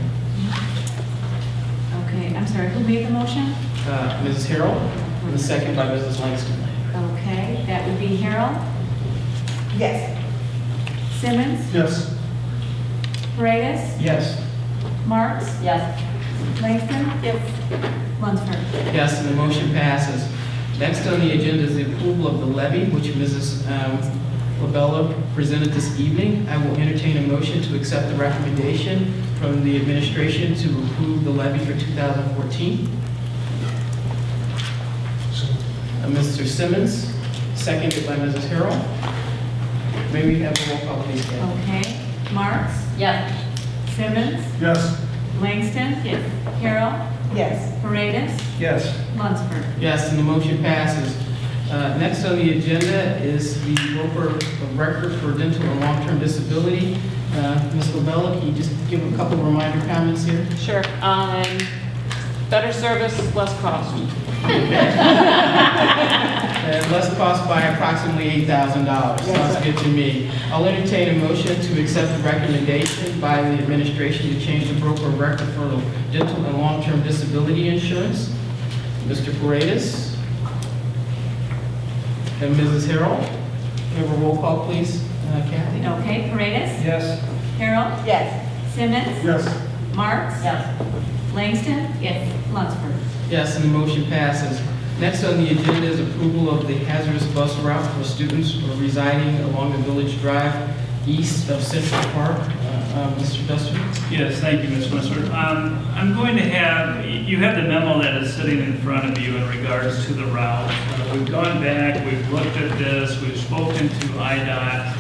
Okay, I'm sorry, who made the motion? Mrs. Harrell, and the second by Mrs. Langston. Okay, that would be Harold, Yes. Simmons, Yes. Paredes, Yes. Marks, Yes. Langston, Yes. Lunsford. Yes, and the motion passes. Next on the agenda is the approval of the levy, which Mrs. Labella presented this evening. I will entertain a motion to accept the recommendation from the administration to approve the levy for 2014. Mr. Simmons, seconded by Mrs. Harrell. May we have a roll call, please, Kathy? Okay, Marks, Yes. Simmons, Yes. Langston, Yes. Harold, Yes. Paredes, Yes. Lunsford. Yes, and the motion passes. Next on the agenda is the broker of record for dental and long-term disability. Ms. Labella, can you just give a couple of reminder comments here? Sure. Better service, less cost. And less cost by approximately $8,000. Sounds good to me. I'll entertain a motion to accept the recommendation by the administration to change the broker of record for dental and long-term disability insurance. Mr. Paredes and Mrs. Harrell. Can we have a roll call, please, Kathy? Okay, Paredes, Yes. Harold, Yes. Simmons, Yes. Marks, Yes. Langston, Yes. Lunsford. Yes, and the motion passes. Next on the agenda is approval of the hazardous bus route for students residing along the Village Drive east of Central Park. Mr. Duster? Yes, thank you, Ms. Whistler. I'm going to have, you have the memo that is sitting in front of you in regards to the route. We've gone back, we've looked at this, we've spoken to IDOT,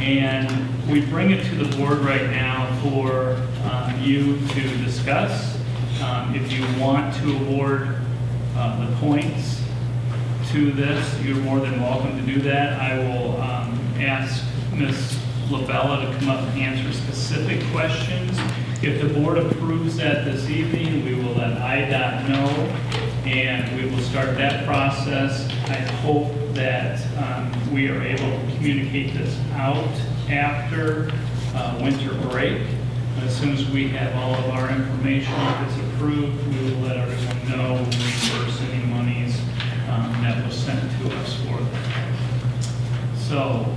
and we bring it to the board right now for you to discuss. If you want to award the points to this, you're more than welcome to do that. I will ask Ms. Labella to come up and answer specific questions. If the board approves that this evening, we will let IDOT know, and we will start that process. I hope that we are able to communicate this out after winter break. As soon as we have all of our information, if it's approved, we will let everyone know, we'll reimburse any monies that was sent to us for that. So,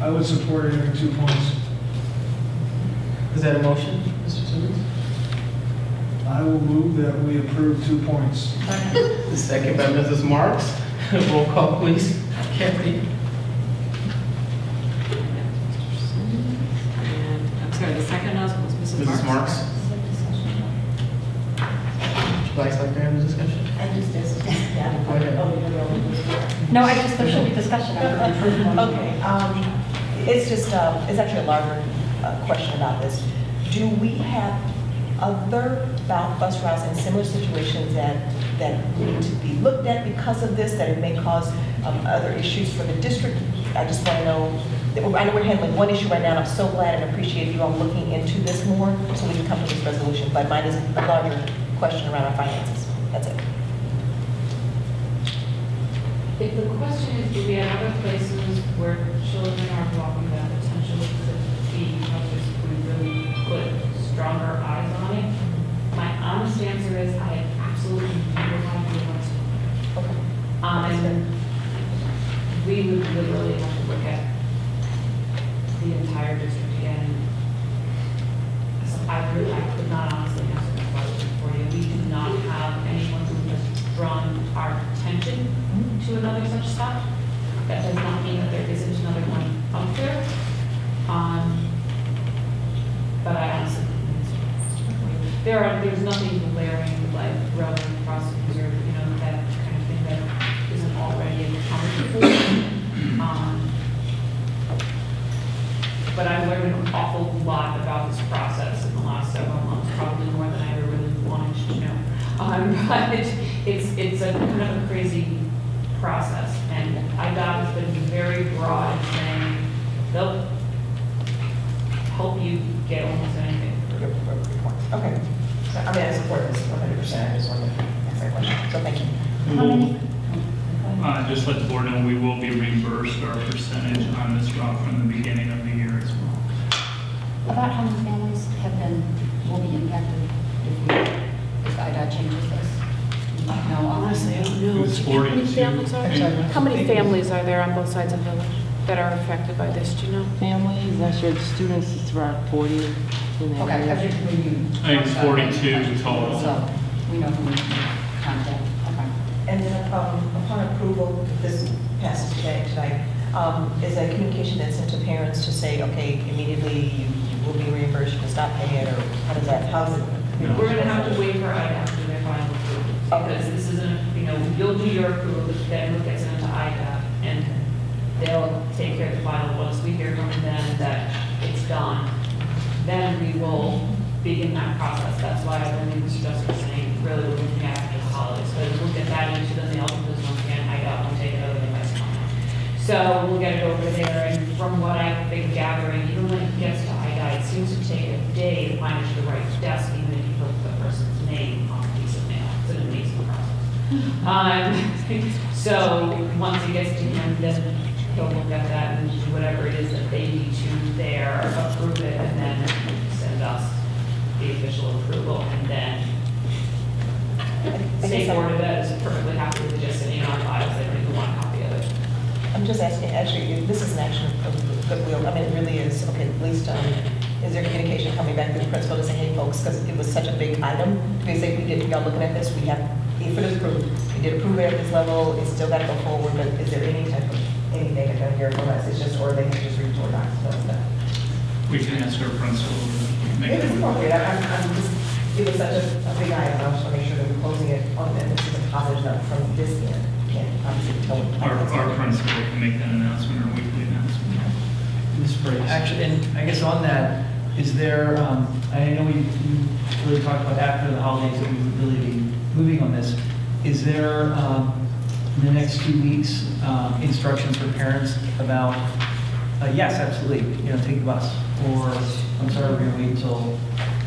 I would support it 2 points. Is that a motion, Mr. Simmons? I will move that we approve 2 points. The second by Mrs. Marks. Roll call, please. Kathy? And, I'm sorry, the second was Mrs. Marks? Mrs. Marks? Would you guys like to have a discussion? I just, yeah. Go ahead. Oh, you're going. No, there should be discussion. Okay, it's just, it's actually a larger question about this. Do we have other bus routes in similar situations that need to be looked at because of this, that it may cause other issues for the district? I just want to know, I know we're handling one issue right now, and I'm so glad and appreciate you all looking into this more so we can come to this resolution, but mine is a larger question around our finances. That's it. If the question is, do we have other places where children are walking that potentially could be hazardous if we really put stronger eyes on it? My honest answer is I absolutely never want to do it. Okay. And we would literally have to look at the entire district again. So I could not honestly answer that question for you. We do not have anyone who has drawn our attention to another such stop. That does not mean that there isn't another one out there. But I honestly couldn't answer that question for you. There's nothing glaring like relevant prosecutor, that kind of thing that isn't already accounted for. But I've learned an awful lot about this process in the last several months, probably more than I ever really wanted to know. But it's a kind of a crazy process, and IDOT has been very broad in saying they'll help you get almost anything. Okay. So, I mean, I support this 100%. I just wanted to ask that question. So thank you. Just let the board know we will be reimbursed our percentage on this route from the beginning of the year as well. About how many families will be impacted if IDOT changes this? No, honestly, I don't know. It's How many 42. families are there? How many families are there on both sides of the village that are affected by this, do you know? Families, not sure, the students, it's around 40 in that Okay, area. I think it's 42 total. So we know who we can contact. Okay. And then upon approval, if this passes tonight, is a communication then sent to parents to say, okay, immediately you will be reimbursed, you can stop paying it, or how's it? We're gonna have to wait for IDOT to do their final approval, because this isn't, you'll do your approval, then it gets into IDOT, and they'll take care of the final. Once we hear from them that it's done, then we will begin that process. That's why I believe Mr. Justice was saying, really we're looking at after the holidays, because we'll get that into them, the ultimately once again, IDOT will take it over the next month. So we'll get it over there, and from what I've been gathering, even when it gets to IDOT, it seems to take a day to find it to the right desk, even if you put the person's name on a piece of mail. It's an amazing process. So once it gets to him, then he'll look at that and do whatever it is that they need to there, approve it, and then send us the official approval, and then State Board of Ed is perfectly happy with just sitting on files. They don't even want a copy of it. I'm just asking, actually, if this is an action of goodwill. I mean, it really is. Okay, at least, is there communication coming back to the principal to say, hey, folks, because it was such a big item, to say, we did, y'all looking at this, we have if it is approved, you did approve it at this level, it's still got to go forward, but is there any type of, anything that can here from us? It's just, or they can just read board docs, no, it's not. We can ask our principal to make It is it. appropriate, I'm just, it was such a big item, I just want to make sure that we're closing it on, and this is a positive note from this end. And obviously, no one- Our principal can make that announcement or weekly announcement. Ms. Briggs. Actually, and I guess on that, is there, I know we really talked about after the holidays that we would really be moving on this. Is there, in the next 2 weeks, instructions for parents about, yes, absolutely, take the bus? Or, I'm sorry, we're going to wait until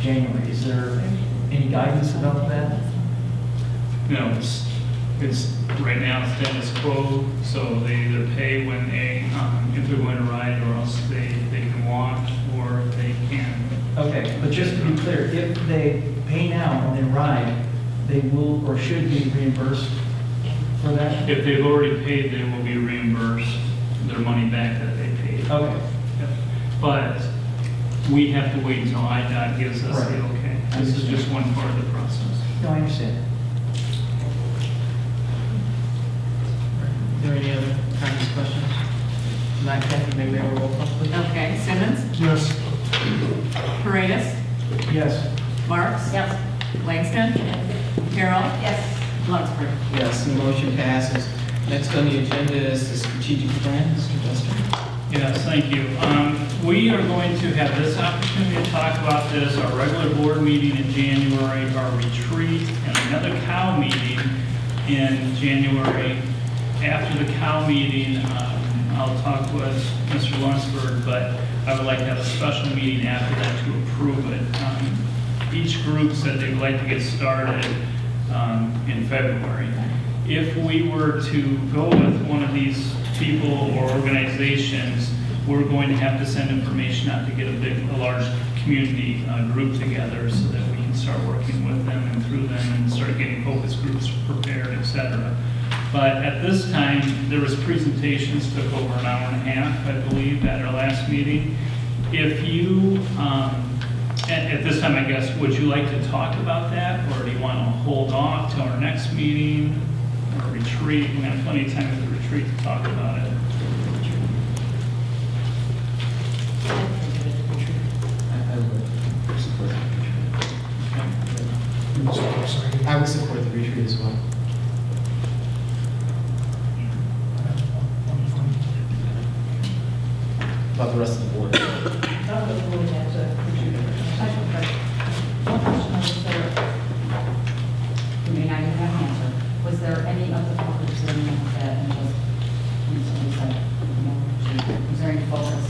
January. Is there any guidance about that? No, it's right now it's status quo, so they either pay when they, if they're going to ride, or else they can walk, or they can. Okay, but just to be clear, if they pay now and then ride, they will or should be reimbursed for that? If they've already paid, they will be reimbursed their money back that they paid. Okay. Yep. But we have to wait until IDOT gives us the Right. okay. This is just one part of the process. No, I understand. Are there any other comments, questions? Not Kathy, maybe we have a roll call, please? Okay, Simmons, Yes. Paredes, Yes. Marks. Yes. Langston. Carroll. Yes. Lunsford. Yes, the motion passes. Next on the agenda is the strategic plan, Mr. Duster. Yes, thank you. We are going to have this opportunity to talk about this, our regular board meeting in January, our retreat, and another COW meeting in January. After the COW meeting, I'll talk with Mr. Lunsford, but I would like to have a special meeting after that to approve it. Each group said they'd like to get started in February. If we were to go with one of these people or organizations, we're going to have to send information out to get a large community group together so that we can start working with them and through them and start getting focus groups prepared, et cetera. But at this time, there was presentations, took over an hour and a half, I believe, at our last meeting. If you, at this time, I guess, would you like to talk about that, or do you want to hold off till our next meeting or retreat? We have plenty of time at the retreat to talk about it. I would support the retreat. I would support the retreat as well. About the rest of the board. One question, was there, you may not even have an answer, was there any other focus in that, and just, when somebody said, was there any focus?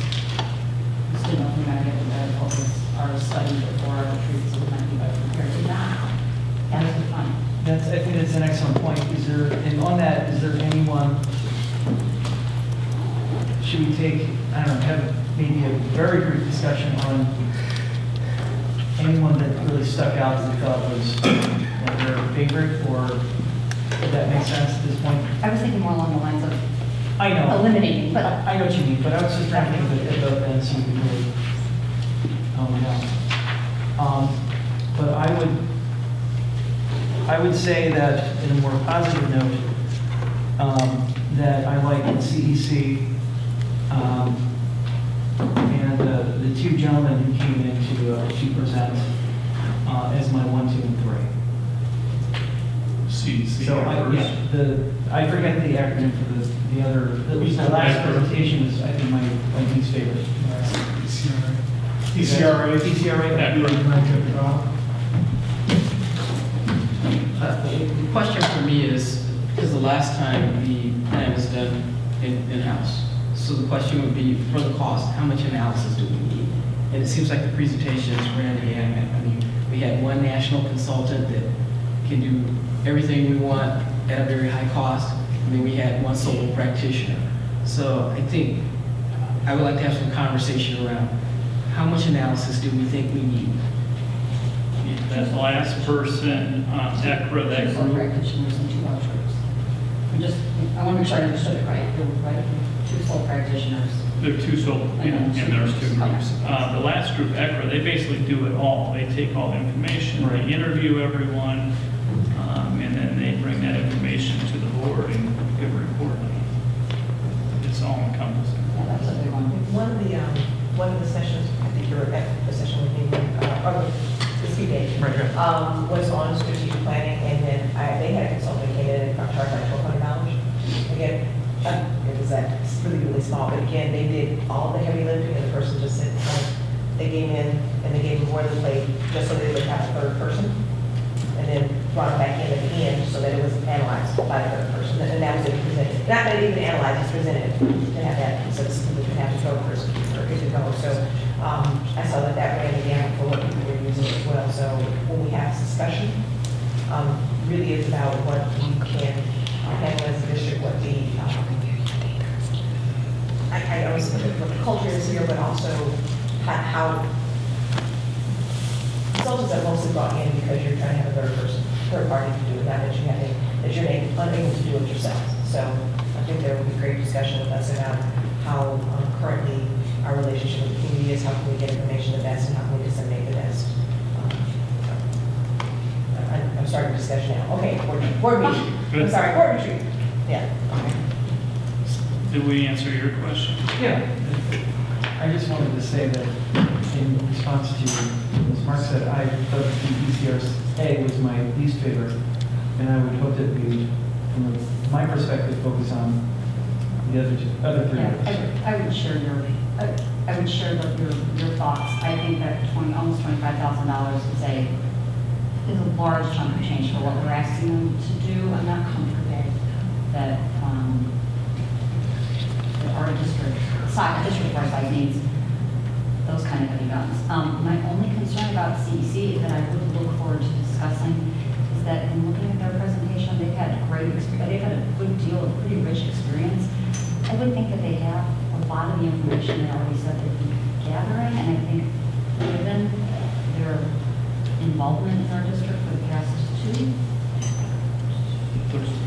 Just didn't know if we might get a better focus, our study before our retreat, so we might be better prepared to not. That's fine. I think that's an excellent point. Is there, and on that, is there anyone, should we take, I don't know, have maybe a very brief discussion on anyone that really stuck out that we thought was like their favorite, or does that make sense at this point? I was thinking more along the lines of I know. eliminating, but I know what you mean, but I was just trying to think about that and see if we really, but I would say that in a more positive note, that I like the CEC, and the two gentlemen who came in to present as my 1, 2, and 3. See, So I forget the acronym for the other, at least the last presentation was, I think, my least favorite. ECRA. ECRA. The question for me is, because the last time the plan was done in-house, so the question would be, for the cost, how much analysis do we need? And it seems like the presentations ran the gamut. I mean, we had one national consultant that can do everything we want at a very high cost, and then we had one solo practitioner. So I think I would like to have some conversation around how much analysis do we think we need? That last person, ECRA, that sole group, practitioners and 2 large groups. I want to make sure I understood it right. There were, right, 2 sole practitioners. there are two solo, and there's two groups. The last group, ECRA, they basically do it all. They take all the information, they interview everyone, and then they one of the sessions, I think you were at the session with me, or the speed date, Right, right. was on strategic planning, and then they had a consultant came in and charged like $1,200. Again, it was it's really small, but again, they did all the heavy lifting, and the person just said, they came in and they gave them more than plate, just so they would have a third person, and then brought it back in at the end so that it was analyzed by the third person, and that was it presented. Not that it even analyzed, it's presented to have that, so we can have the third person or good to go. So I saw that ran the gamut for what people were using as well. So when we have discussion, really is about what we can handle as a district, what the I always look at what the culture is here, but also how consultants are mostly brought in because you're trying to have a third party to do it, not that you're unable to do it yourself. So I think there will be great discussion with us about how currently our relationship with the community is, how can we get information the best, and how can we disseminate the best. I'm starting the discussion now. Okay, board meeting. I'm sorry, board retreat. Yeah. Okay. Did we answer your question? Yeah. I just wanted to say that in response to, as Mark said, I thought the ECRA was my least favorite, and I would hope that we, from my perspective, focus on the other three. Yeah, I would share your thoughts. I think that almost $25,000 is a large chunk of change for what we're asking them to do. I'm not comfortable that our district of our size needs those kind of heavy guns. My only concern about CEC that I would look forward to discussing is that in looking at their presentation, they've had great experience. They've had a good deal of pretty rich experience. I would think that they have a lot of the information they already said they'd be gathering, and I think given their involvement in our district for the past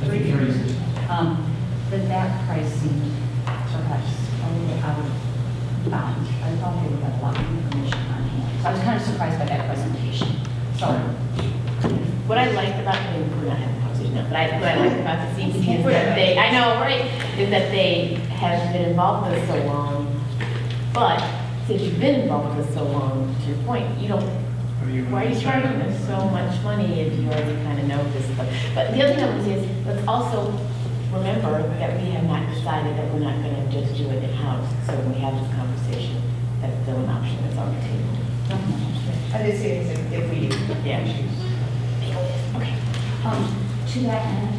3 years, that price seemed perhaps a little out of bounds. I thought they would have a lot of information on hand. So I was kind of surprised by that presentation. So What I liked about, I mean, we're not having a conversation now, but what I liked about the CEC is that they, I know, right, is that they have been involved with us so long, but since you've been involved with us so long, to your point, you don't, why are you charging us so much money if you already kind of know this stuff? But the other thing I would say is, let's also remember that we have not decided that we're not going to just do it in-house. So when we have this conversation, that's still an option that's on the table. I did say if we do. Yeah. Okay. To that end,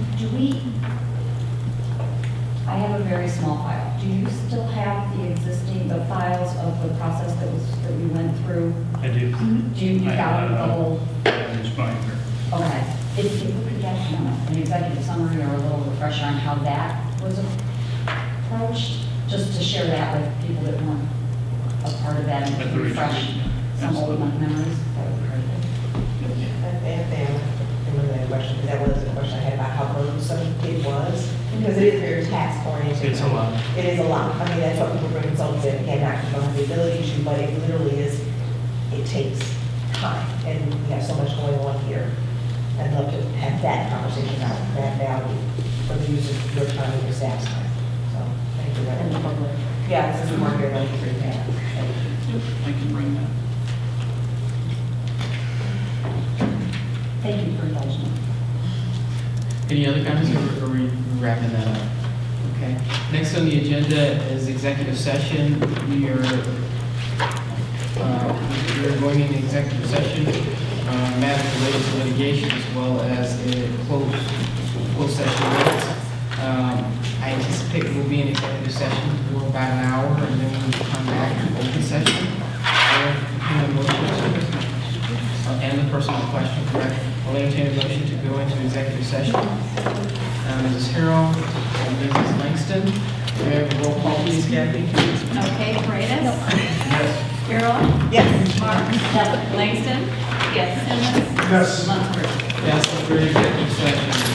I have a very small file. Do you still have the files of the process that we went through? I do. Do you got the whole? It's binder. Okay. If you could get an executive summary or a little refresher on how that was approached, just to share that with people that weren't a part of that At and the refresh some old memories, that would be great. That question, because that was a question I had about how burdensome it was, because it is very task oriented. It's a lot. It is a lot. I mean, that's what people bring consultants in, again, not because they don't have the ability to, but it literally is, it takes time, and we have so much going on here. I'd love to have that conversation about that value for the use of your time and your staff's time. So, thank you very much. Yeah, since we weren't here, let me bring that. I can bring that. Thank you for indulging me. Any other comments, or are we wrapping that up? Okay. Next on the agenda is executive session. We're going into executive session, matters related to litigation as well as a closed session minutes. I anticipate we'll be in executive session for about an hour, and then we'll come back to open session. And the personal question, correct? I'll entertain a motion to go into executive session. Mrs. Harrell, Mrs. Langston, do we have a roll call, please, Kathy? Okay, Paredes? Yes. Carol? Yes. Mark? Yes. Langston? Yes. Simmons? Yes. Lunsford? Yes, we're in executive session.